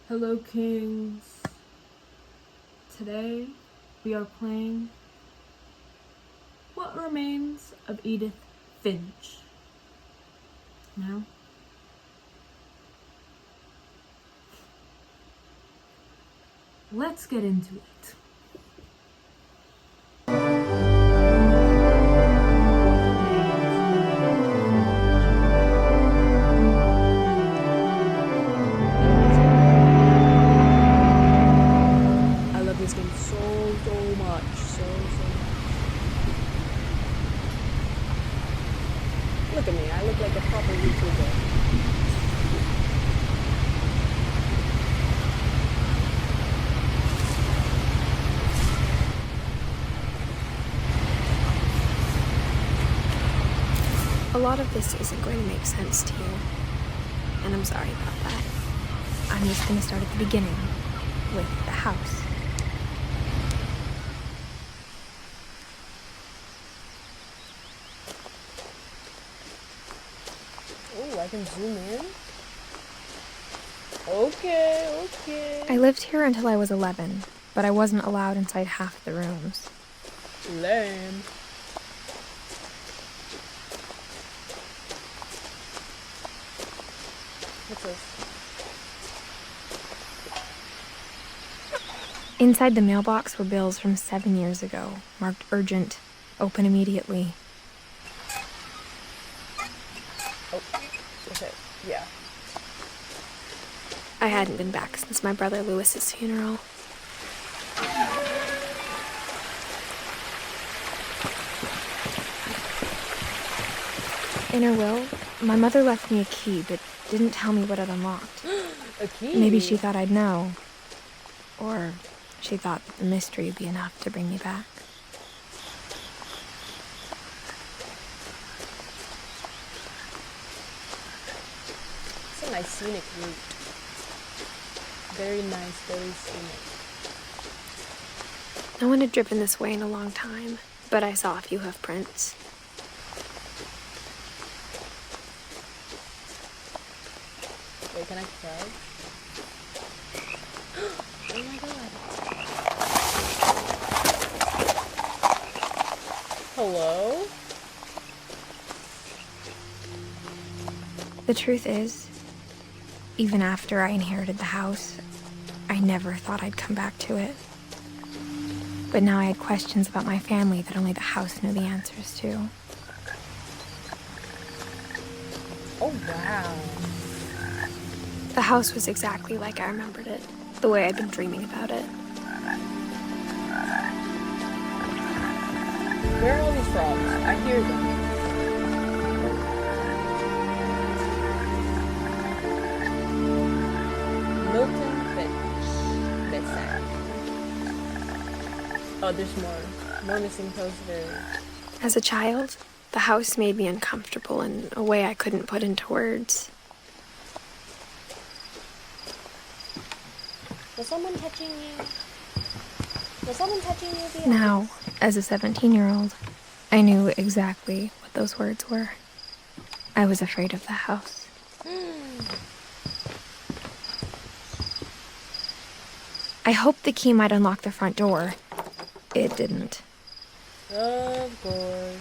Hello Kings. Today we are playing What Remains of Edith Finch. Now, let's get into it. I love this game so much. So much. Look at me, I look like a proper YouTuber. A lot of this isn't going to make sense to you, and I'm sorry about that. I'm just going to start at the beginning, with the house. Oh, I can zoom in. Okay. I lived here until I was 11, but I wasn't allowed inside half the rooms. Lame. What's this? Inside the mailbox were bills from 7 years ago, marked urgent, open immediately. Oh, okay, yeah. I hadn't been back since my brother Lewis's funeral. In her will, my mother left me a key, but didn't tell me what it unlocked. A key? Maybe she thought I'd know. Or she thought that the mystery would be enough to bring me back. It's a nice scenic route. Very nice, very scenic. No one had driven this way in a long time, but I saw a few hoof prints. Wait, can I cry? Oh my god. Hello? The truth is, even after I inherited the house, I never thought I'd come back to it. But now I had questions about my family that only the house knew the answers to. Oh wow. The house was exactly like I remembered it, the way I'd been dreaming about it. Where are all these frogs? I hear them. Milton Finch. Missing. Oh, there's more. More missing posters. As a child, the house made me uncomfortable in a way I couldn't put into words. Was someone touching you? Was someone touching you? Now, as a 17-year-old, I knew exactly what those words were. I was afraid of the house. I hoped the key might unlock the front door. It didn't. Of course.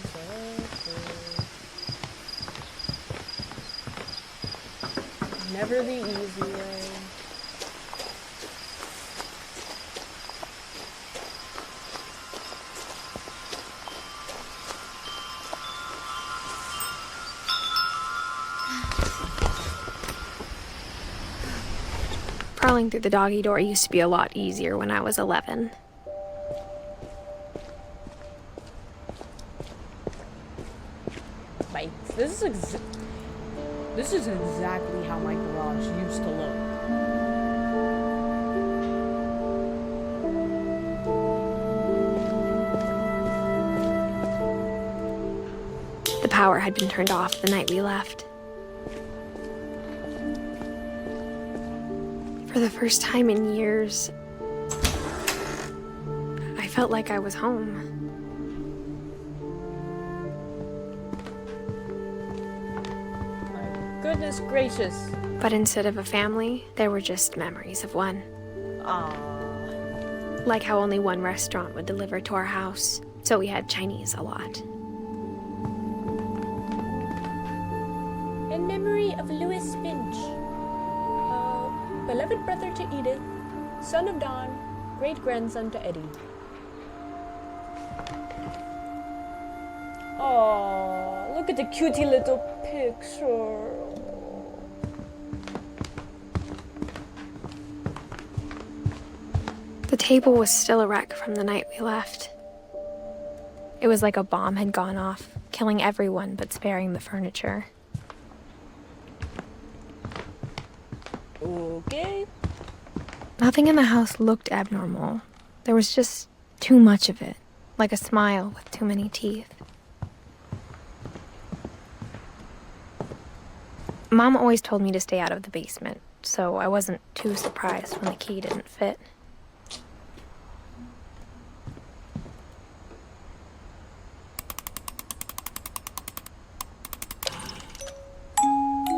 Never the easy way. Crawling through the doggy door used to be a lot easier when I was 11. Mike, this is exactly how my garage used to look. The power had been turned off the night we left. For the first time in years, I felt like I was home. Goodness gracious. But instead of a family, there were just memories of one. Aww. Like how only one restaurant would deliver to our house, so we had Chinese a lot. In memory of Louis Finch, beloved brother to Edith, son of Don, great-grandson to Eddie. Oh, look at the cutie little picture. The table was still a wreck from the night we left. It was like a bomb had gone off, killing everyone but sparing the furniture. Okay. Nothing in the house looked abnormal. There was just too much of it, like a smile with too many teeth. Mom always told me to stay out of the basement, so I wasn't too surprised when the key didn't fit.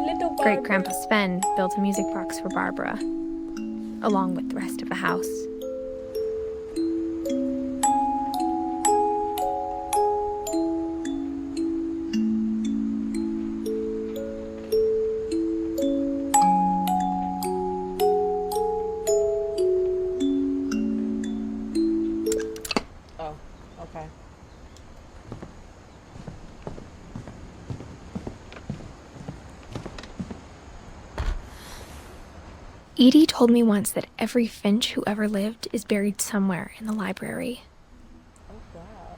Little Barbara. Great-Grandpa Sven built a music box for Barbara, along with the rest of the house. Oh, okay. Edie told me once that every Finch who ever lived is buried somewhere in the library. Oh, wow.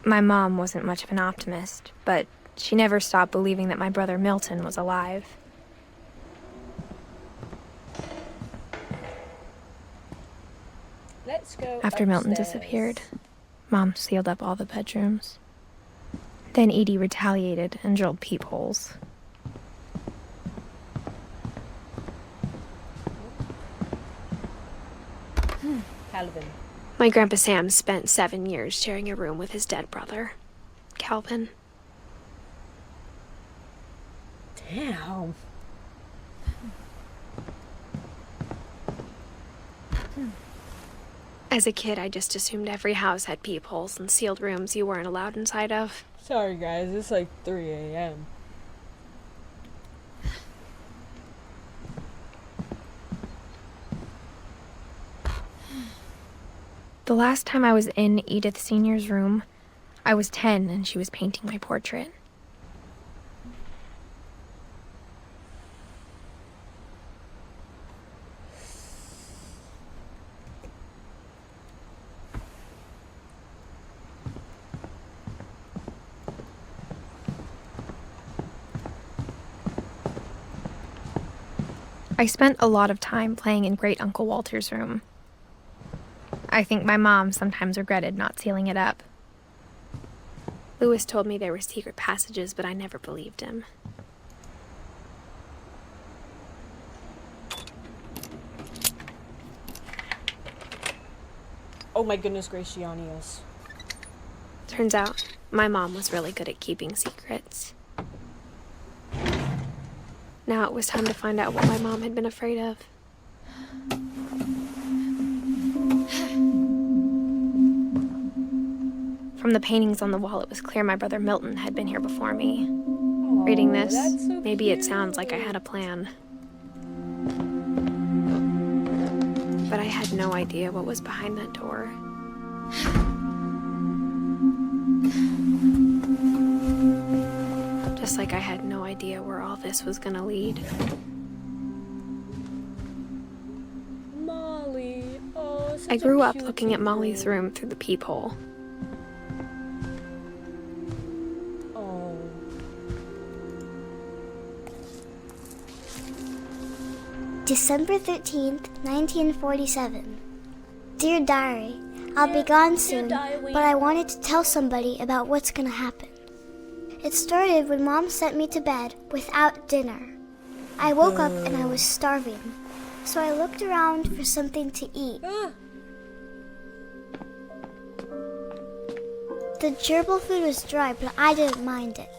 My mom wasn't much of an optimist, but she never stopped believing that my brother Milton was alive. Let's go After Milton upstairs. disappeared, Mom sealed up all the bedrooms. Then Edie retaliated and drilled peepholes. Calvin. My Grandpa Sam spent 7 years sharing a room with his dead brother, Calvin. Damn. As a kid, I just assumed every house had peepholes and sealed rooms you weren't allowed inside of. Sorry guys, it's like 3 a.m. The last time I was in Edith Sr.'s room, I was 10 and she was painting my portrait. I spent a lot of time playing in Great Uncle Walter's room. I think my mom sometimes regretted not sealing it up. Louis told me there were secret passages, but I never believed him. Oh my goodness, Gracianius. Turns out, my mom was really good at keeping secrets. Now it was time to find out what my mom had been afraid of. From the paintings on the wall, it was clear my brother Milton had been here before me. Reading this, that's so maybe it cute. sounds like I had a plan. But I had no idea what was behind that door. Just like I had no idea where all this was gonna lead. Molly. Oh, such I a grew up cute looking at Molly's girl. room through the peephole. Oh. December 13th, 1947. Dear Diary, I'll be gone soon, Diary. but I wanted to tell somebody about what's gonna happen. It started when Mom sent me to bed without dinner. I woke up and I was starving, so I looked around for something to eat. Ah. The gerbil food was dry, but I didn't mind it.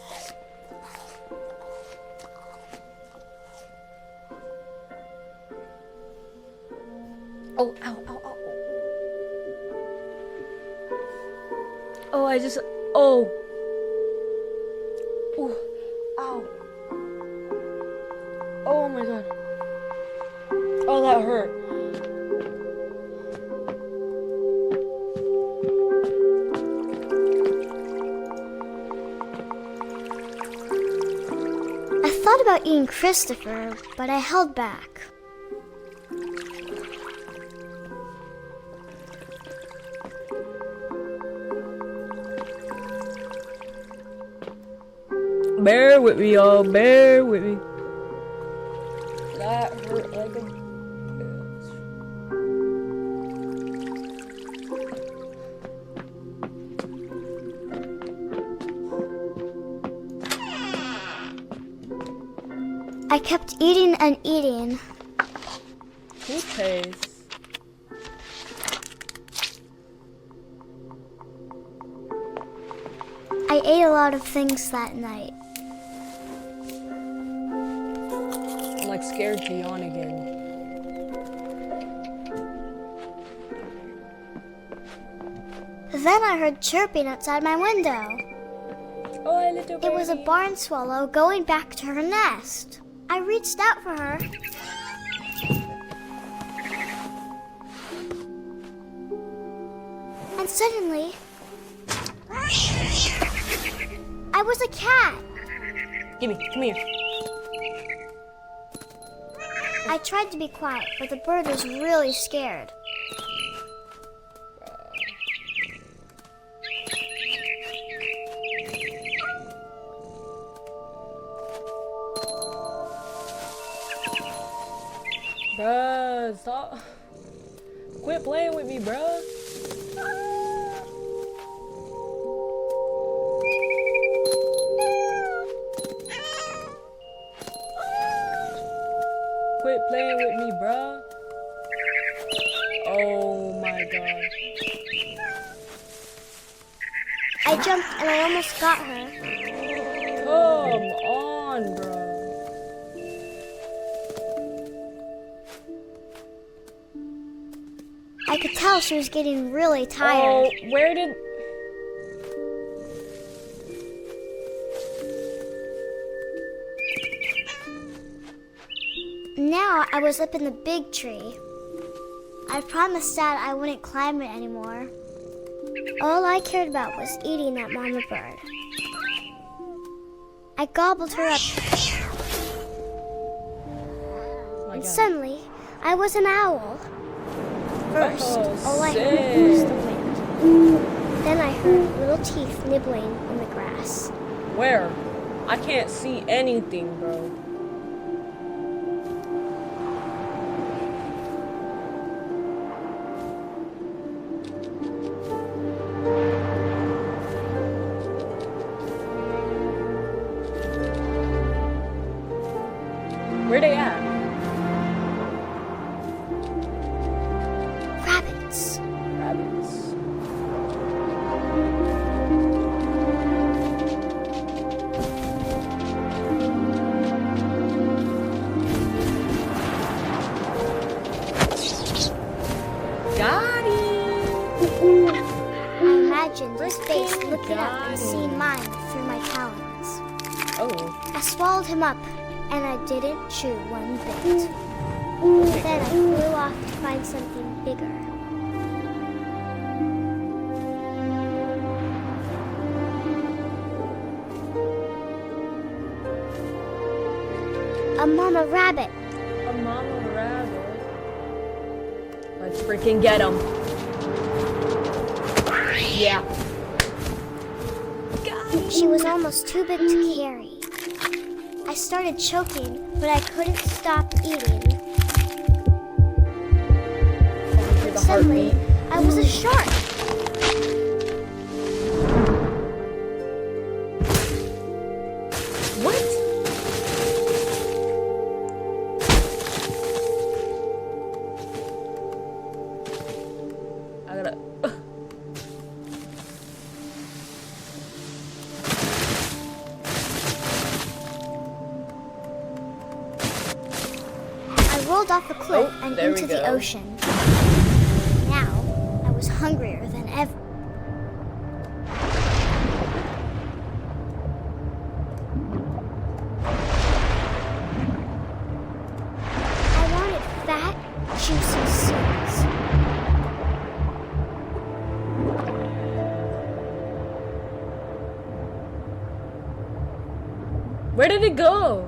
Oh, ow, ow, ow. Oh, I just. Oh. Ooh. Ow. Oh my god. Oh, that hurt. I thought about eating Christopher, but I held back. Bear with me, y'all. Bear with me. That hurt like a bitch. I kept eating and eating. Toothpaste. I ate a lot of things that night. I'm like scared to yawn again. Then I heard chirping outside my window. Oh, little baby. It was a barn swallow going back to her nest. I reached out for her. And suddenly, I was a cat. Gimme, come here. I tried to be quiet, but the bird was really scared. Bruh, stop. Quit playing with me, bruh. Quit playing with me, bruh. Oh my god. I jumped and I almost got her. Come on, bruh. I could tell she was getting really tired. Oh, where did... Now I was up in the big tree. I promised Dad I wouldn't climb it anymore. All I cared about was eating that mama bird. I gobbled her up, Oh my and god. suddenly I was an owl. First, Oh, all I heard was sick. the wind. Then I heard little teeth nibbling in the grass. Where? I can't see anything, bro. Where they at? Rabbits. Rabbits. Got it. I imagined his face looking up and seeing mine through my talons. Oh. I swallowed him up, and I didn't chew one bit. Then I flew off to find something bigger. A mama rabbit. A mama rabbit. Let's freaking get him. Yeah. She was almost too big to carry. I started choking, but I couldn't stop eating. Hear the Suddenly, heartbeat. I was a shark. What? I gotta. I rolled off a cliff Oh, and there we into the go. ocean. hungrier than ever. I wanted fat, juicy seeds. Where did it go?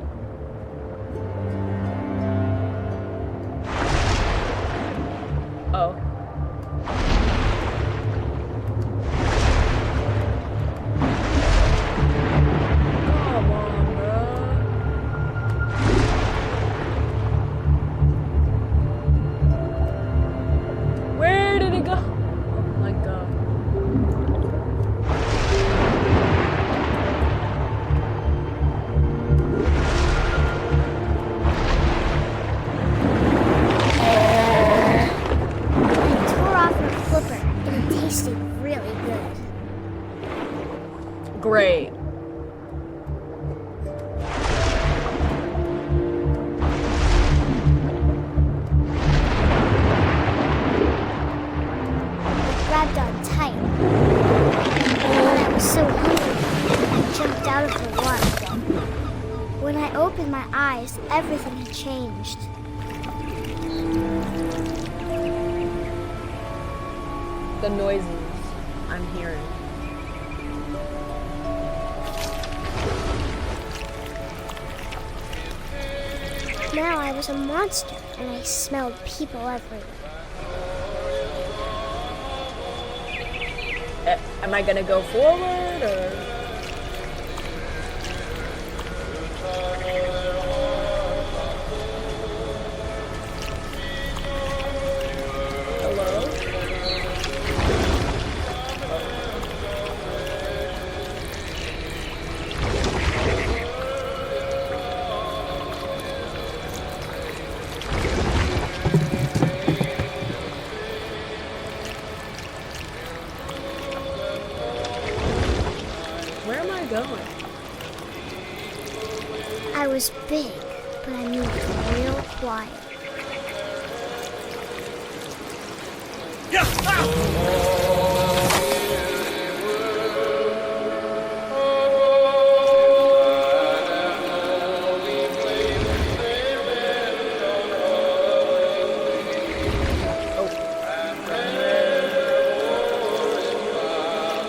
Oh. Come on, bro. Where did it go? Oh my god. I tore off her flipper, and it tasted really good. Great. Grabbed on tight. When I was so hungry, I jumped out of the water. When I opened my eyes, everything had changed. The noises I'm hearing. Now I was a monster, and I smelled people everywhere. Am I gonna go forward or? Hello? Where am I going? I was big, but I moved real quiet.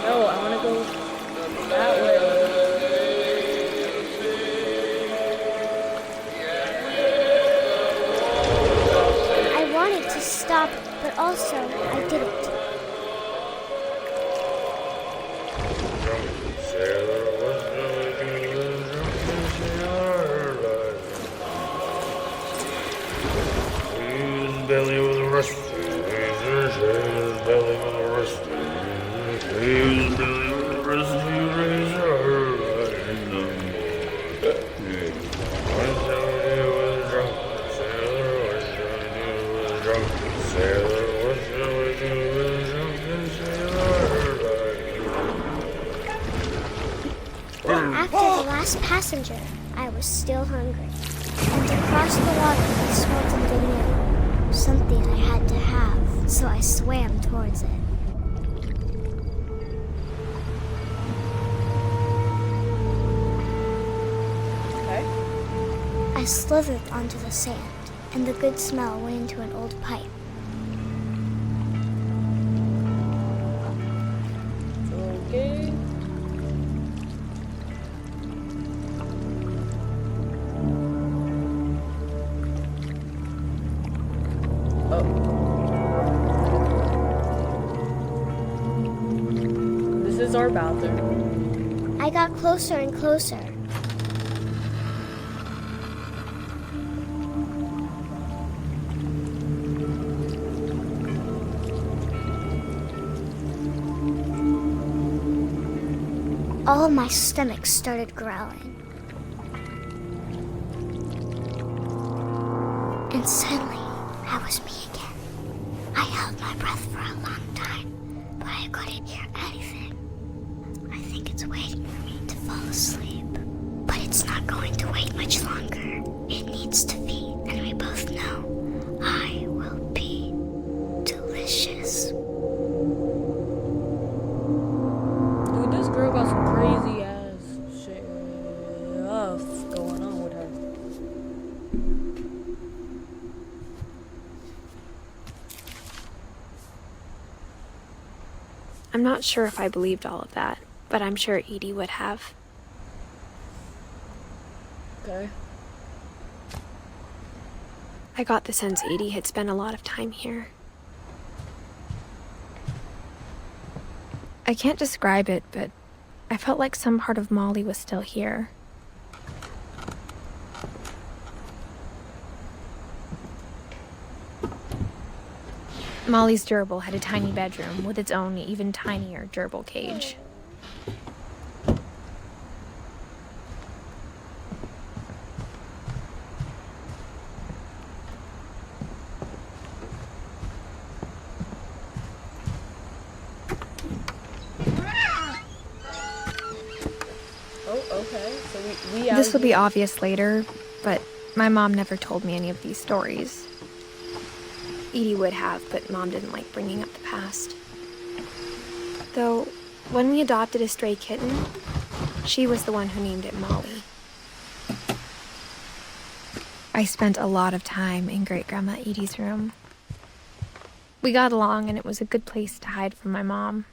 Oh, I want to go that way. I wanted to stop, but also I didn't. Belly was rusty, his belly was rusty, his belly was rusty, razor, and no more. One sailor was drunk, sailor was drunk, sailor was drunk, sailor. After the last passenger, I was still hungry. And across the water, I smelled something new. Something I had to have, so I swam towards it. Okay. I slithered onto the sand, and the good smell went into an old pipe. Okay. Oh. This is our bathroom. I got closer and closer. All of my stomach started growling. And suddenly, I was me again. I held my breath for a long time, but I couldn't hear anything. I think it's waiting for me to fall asleep. But it's not going to wait much longer. It needs to feed, and we both know I will be delicious. I'm not sure if I believed all of that, but I'm sure Edie would have. Okay. I got the sense Edie had spent a lot of time here. I can't describe it, but I felt like some part of Molly was still here. Molly's gerbil had a tiny bedroom with its own even tinier gerbil cage. Oh, okay. So we This will be obvious later, but my mom never told me any of these stories. Edie would have, but Mom didn't like bringing up the past. Though, when we adopted a stray kitten, she was the one who named it Molly. I spent a lot of time in Great-Grandma Edie's room. We got along, and it was a good place to hide from my mom.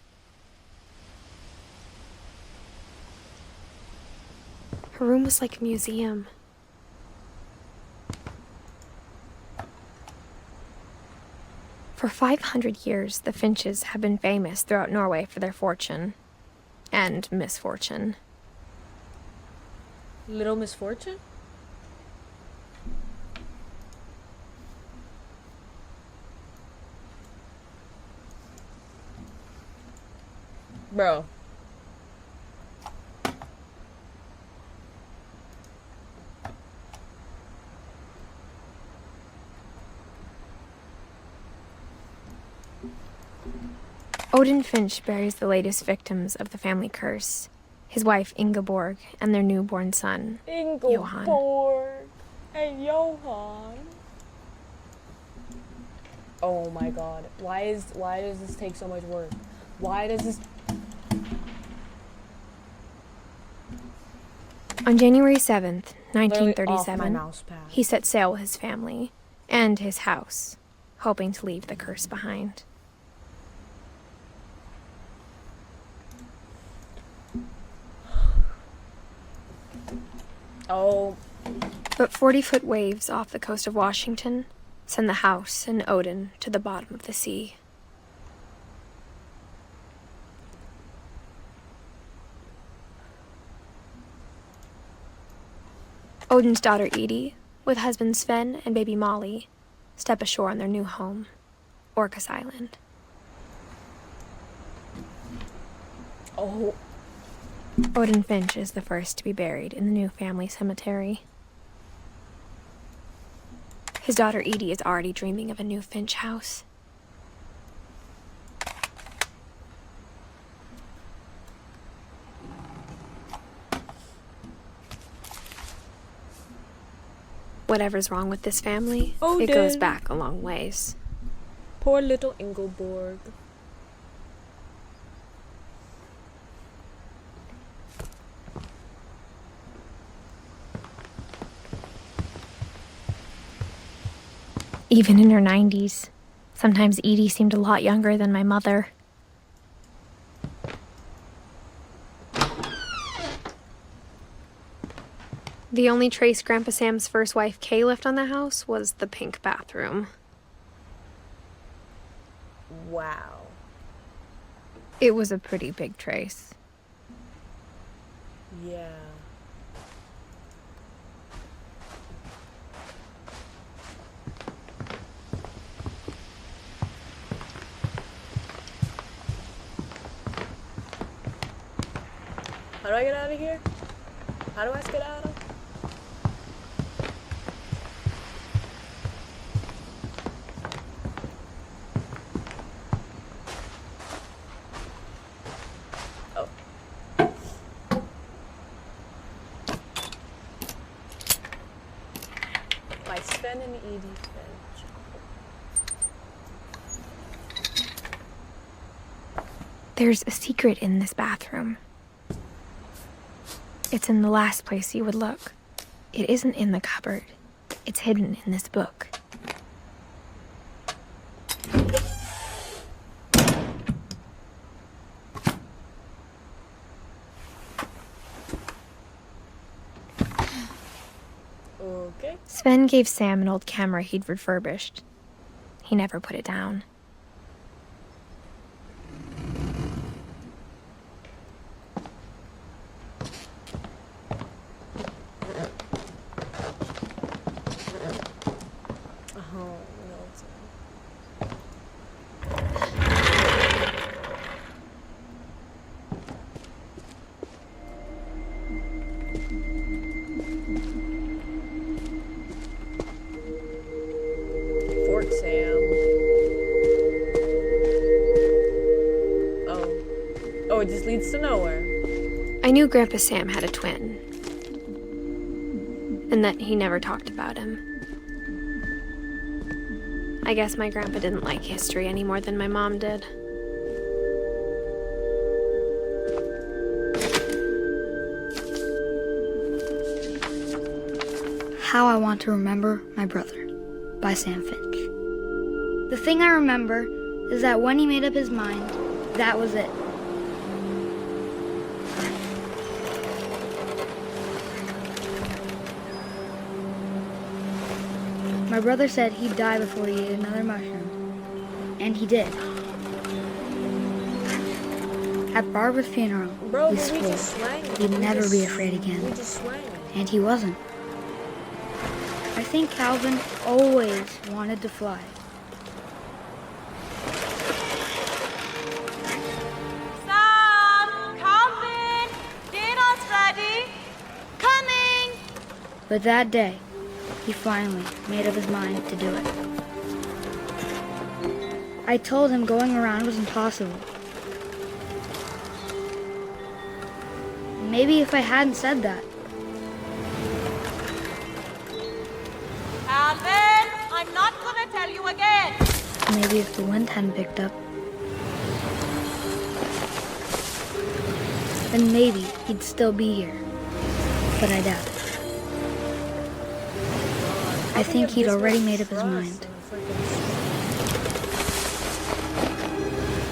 Her room was like a museum. For 500 years, the Finches have been famous throughout Norway for their fortune and misfortune. Little Misfortune? Bro. Odin Finch buries the latest victims of the family curse, his wife Ingeborg and their newborn son, Johan. Ingeborg and Johan. Oh my god. Why does this take so much work? Why does this... On January 7th, Literally off my 1937, mouse pad. he set sail with his family and his house, hoping to leave the curse behind. Oh, But 40-foot waves off the coast of Washington send the house and Odin to the bottom of the sea. Odin's daughter Edie, with husband Sven and baby Molly, step ashore on their new home, Orcas Island. oh, Odin Finch is the first to be buried in the new family cemetery. His daughter Edie is already dreaming of a new Finch house. Whatever's wrong with this family, it goes Odin. back a long ways. poor little Ingeborg. Even in her 90s, sometimes Edie seemed a lot younger than my mother. The only trace Grandpa Sam's first wife Kay left on the house was the pink bathroom. Wow. It was a pretty big trace. Yeah. How do I get out of here? How do I get out of? Oh. By Sven and Edie Finch. There's a secret in this bathroom. It's in the last place you would look. It isn't in the cupboard. It's hidden in this book. Okay. Sven gave Sam an old camera he'd refurbished. He never put it down. Oh, no, it's Fort Sam. Oh. Oh, it just leads to nowhere. I knew Grandpa Sam had a twin, and that he never talked about him. I guess my grandpa didn't like history any more than my mom did. How I Want to Remember My Brother by Sam Finch. The thing I remember is that when he made up his mind, that was it. My brother said he'd die before he ate another mushroom. And he did. At Barbara's funeral, Bro, he but we swore just swang it. he'd We never just- be afraid again. We just swang it. And he wasn't. I think Calvin always wanted to fly. Sam! Calvin! Dinner's ready! Coming! But that day, he finally made up his mind to do it. I told him going around was impossible. Maybe if I hadn't said that, Calvin! I'm not gonna tell you again! maybe if the wind hadn't picked up, then maybe he'd still be here. But I doubt it. I think he'd already made up his mind.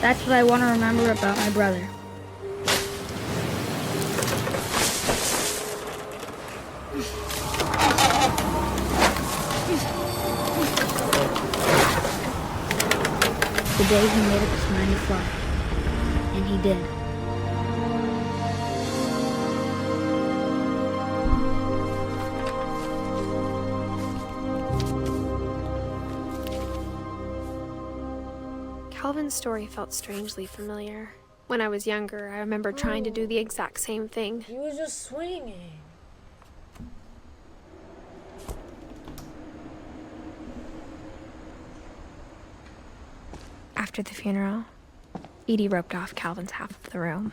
That's what I want to remember about my brother. The day he made up his mind to fly. And he did. Calvin's story felt strangely familiar. When I was younger, I remember trying to do the exact same thing. He was just swinging. After the funeral, Edie roped off Calvin's half of the room.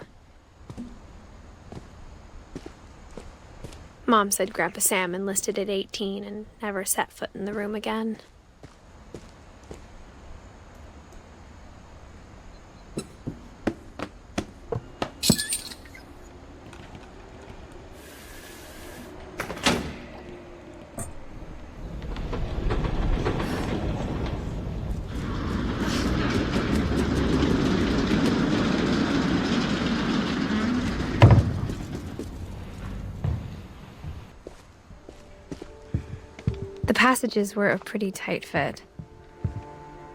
Mom said Grandpa Sam enlisted at 18 and never set foot in the room again. The passages were a pretty tight fit.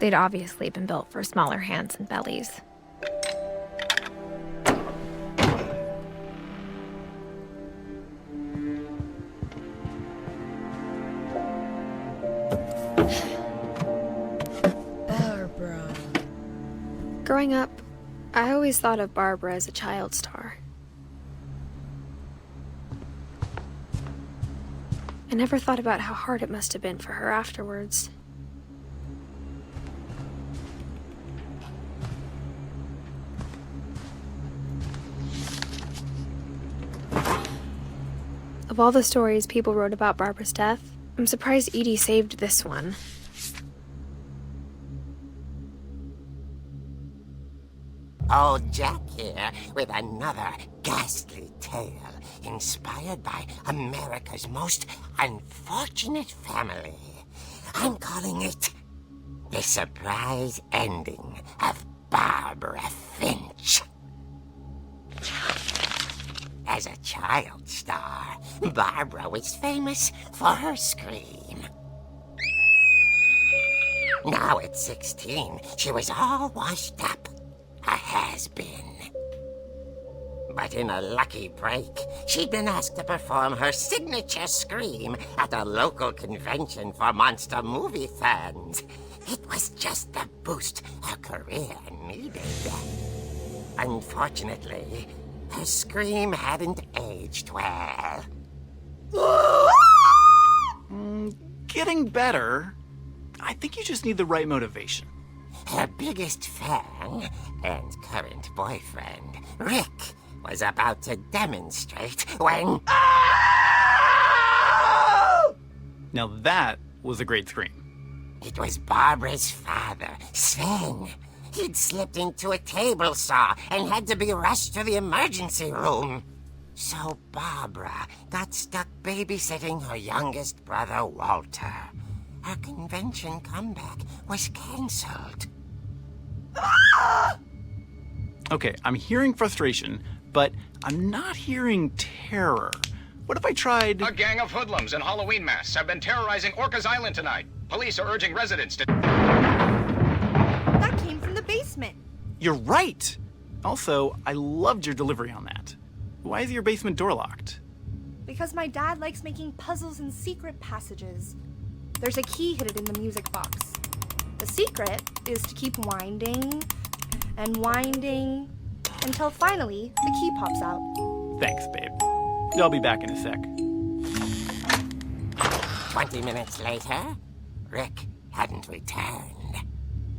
They'd obviously been built for smaller hands and bellies. Barbara. Growing up, I always thought of Barbara as a child star. I never thought about how hard it must have been for her afterwards. Of all the stories people wrote about Barbara's death, I'm surprised Edie saved this one. Old Jack here with another ghastly tale inspired by America's most unfortunate family. I'm calling it The Surprise Ending of Barbara Finch. As a child star, Barbara was famous for her scream. Now at 16, she was all washed up. A has-been. But in a lucky break, she'd been asked to perform her signature scream at a local convention for monster movie fans. It was just the boost her career needed. Unfortunately, her scream hadn't aged well. Getting better. I think you just need the right motivation. Her biggest fan and current boyfriend, Rick, was about to demonstrate when... Now that was a great scream. It was Barbara's father, Sven. He'd slipped into a table saw and had to be rushed to the emergency room. So Barbara got stuck babysitting her youngest brother, Walter. Her convention comeback was cancelled. Okay, I'm hearing frustration, but I'm not hearing terror. What if I tried... A gang of hoodlums in Halloween masks have been terrorizing Orcas Island tonight. Police are urging residents to... That came from the basement. You're right! Also, I loved your delivery on that. Why is your basement door locked? Because my dad likes making puzzles and secret passages. There's a key hidden in the music box. The secret is to keep winding and winding until finally the key pops out. Thanks, babe. I'll be back in a sec. 20 minutes later, Rick hadn't returned.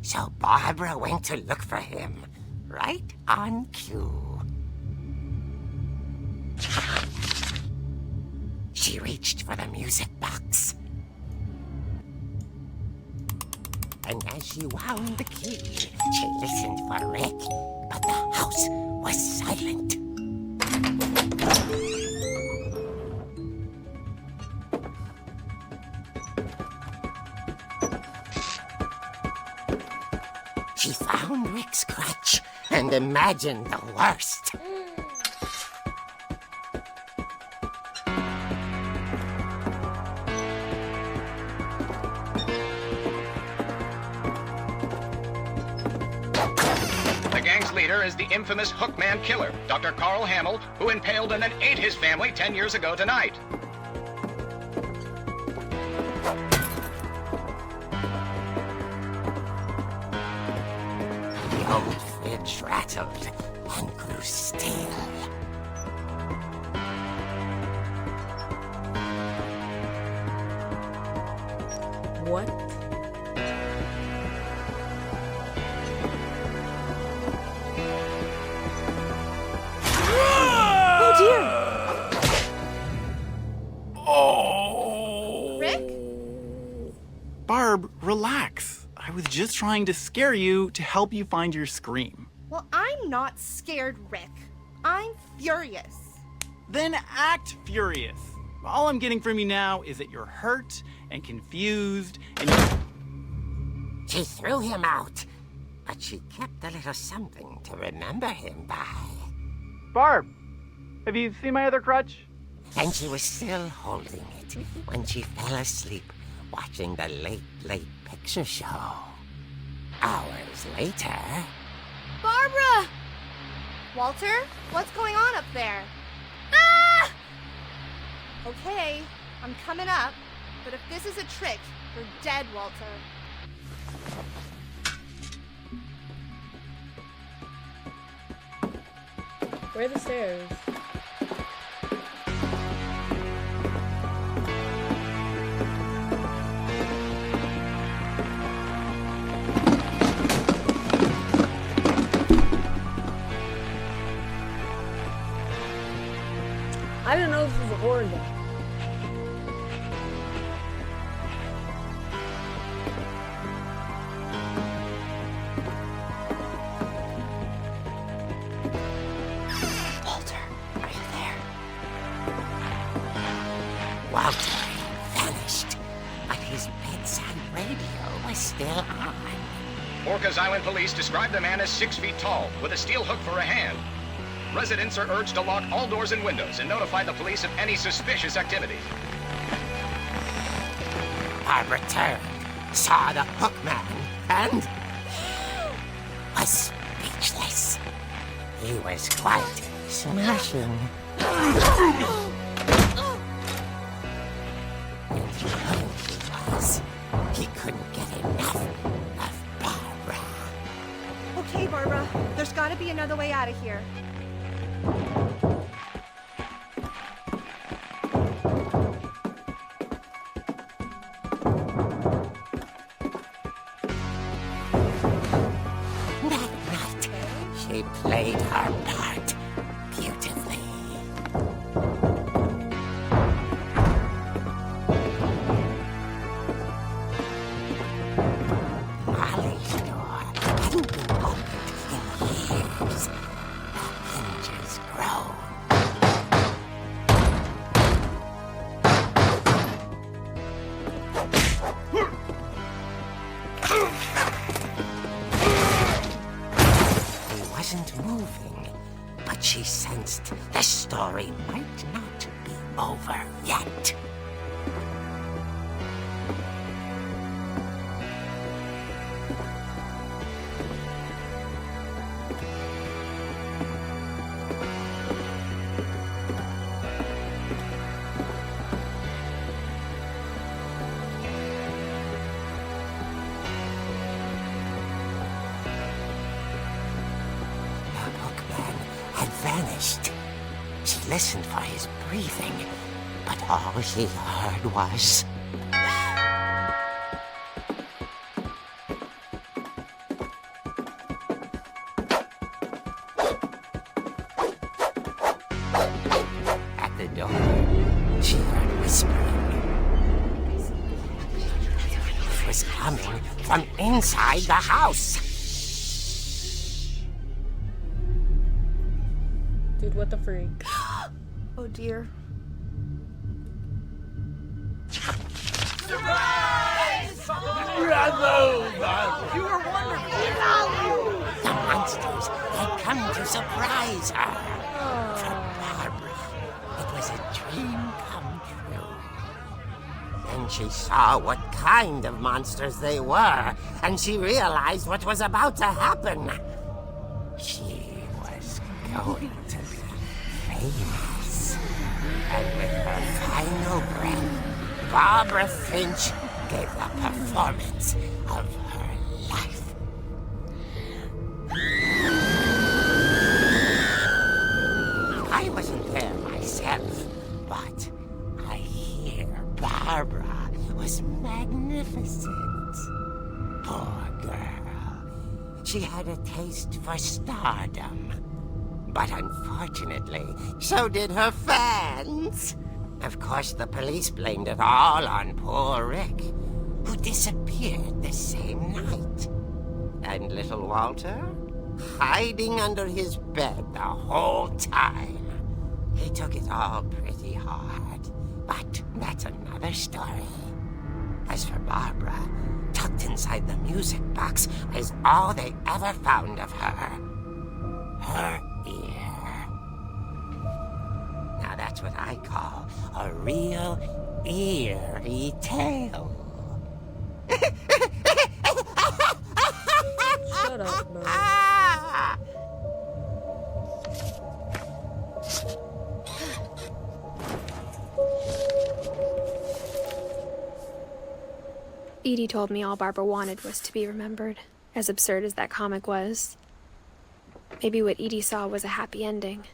So Barbara went to look for him, right on cue. She reached for the music box. And as she wound the key, she listened for Rick, but the house was silent. She found Rick's crutch and imagined the worst. The gang's leader is the infamous Hookman Killer, Dr. Carl Hamill, who impaled and then ate his family 10 years ago tonight. The old fridge rattled and grew still. What? Oh dear! Oh! Rick? Barb, relax. I was just trying to scare you to help you find your scream. Well, I'm not scared, Rick. I'm furious. Then act furious. All I'm getting from you now is that you're hurt and confused and She threw him out, but she kept a little something to remember him by. Barb, have you seen my other crutch? And she was still holding it when she fell asleep watching the Late Late Picture Show. Hours later... Barbara! Walter, what's going on up there? Ah! Okay, I'm coming up, but if this is a trick, you're dead, Walter. Where are the stairs? I didn't know this was a horror game. his bedside radio was still on. Orcas Island police describe the man as 6 feet tall, with a steel hook for a hand. Residents are urged to lock all doors and windows and notify the police of any suspicious activity. Barbara turned, saw the hook man, and was speechless. He was quite smashing. And who he was, he couldn't get enough of Barbara. Okay, Barbara, there's gotta be another way out of here. That night, she played her part beautifully. Molly's door hadn't been opened in years. The hinges groaned. He wasn't moving, but she sensed the story might not be over yet. The bookman had vanished. She listened for his breathing, but all she heard was... At the door, she heard whispering. It was coming from inside the house. Dude, what the freak? Oh dear. The monsters had come to surprise her. For Barbara, it was a dream come true. Then she saw what kind of monsters they were, and she realized what was about to happen. She was going to be famous. And with her final breath, Barbara Finch gave the performance of her life. I wasn't there myself, but I hear Barbara was magnificent. Poor girl. She had a taste for stardom. But unfortunately, so did her fans. Of course, the police blamed it all on poor Rick, who disappeared the same night. And little Walter? Hiding under his bed the whole time. He took it all pretty hard, but that's another story. As for Barbara, tucked inside the music box is all they ever found of her. Her ear. Now that's what I call a real eerie tale. Shut up, bro. Edie told me all Barbara wanted was to be remembered, as absurd as that comic was. Maybe what Edie saw was a happy ending.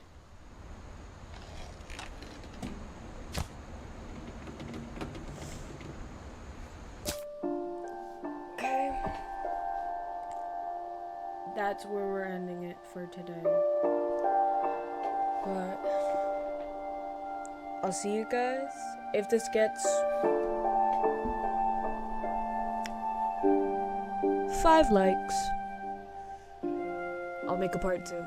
Okay. That's where we're ending it for today. But I'll see you guys if this gets 5 likes. I'll make a part 2.